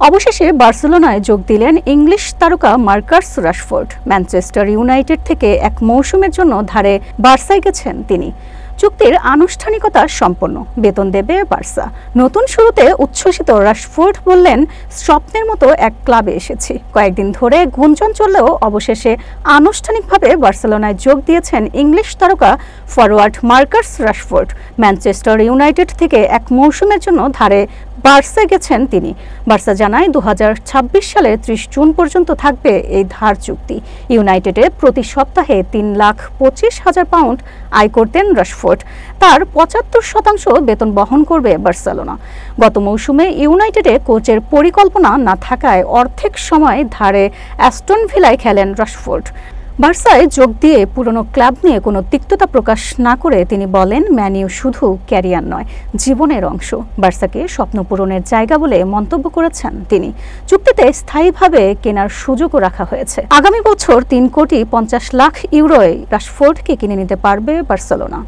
অবশেষে বার্সেলোনায় যোগ দিলেন ইংলিশ তারকা মার্কাস রাশফোর্ড। ম্যানচেস্টার ইউনাইটেড থেকে এক মৌসুমের জন্য ধারে বার্সায় গেছেন তিনি। চুক্তির আনুষ্ঠানিকতা সম্পন্ন, বেতন দেবে বার্সা। নতুন শুরুতে উচ্ছ্বসিত রাশফোর্ড বললেন, স্বপ্নের মতো এক ক্লাবে এসেছি। কয়েকদিন ধরে গুঞ্জন চললেও অবশেষে আনুষ্ঠানিকভাবে বার্সেলোনায় যোগ দিয়েছেন ইংলিশ তারকা forward Marcus Rashford. Manchester United থেকে এক মৌসুমের জন্য ধারে বার্সায় গেছেন তিনি। বার্সা জানায় ২০২৬ সালের ৩০ জুন পর্যন্ত থাকবে এই ধার চুক্তি। ইউনাইটেডে প্রতি সপ্তাহে ৩,২৫,০০০ পাউন্ড আয় করতেন রাশফোর্ড। তার ৭৫% বেতন বহন করবে বার্সেলোনা। গত মৌসুমে ইউনাইটেডে কোচের পরিকল্পনা না থাকায় অর্ধেক সময় ধারে অ্যাস্টন ভিলায় খেলেন রাশফোর্ড। বার্সায় যোগ দিয়ে পুরনো ক্লাব নিয়ে কোনো তিক্ততা প্রকাশ না করে তিনি বলেন, ম্যান ইউ শুধু ক্যারিয়ার নয়, জীবনের অংশ। বার্সাকে স্বপ্ন পূরণের জায়গা বলে মন্তব্য করেছেন তিনি। চুক্তিতে স্থায়ীভাবে কেনার সুযোগও রাখা হয়েছে। আগামী বছর ৩,৫০,০০,০০০ ইউরোয় রাশফোর্ডকে কিনে নিতে পারবে বার্সেলোনা।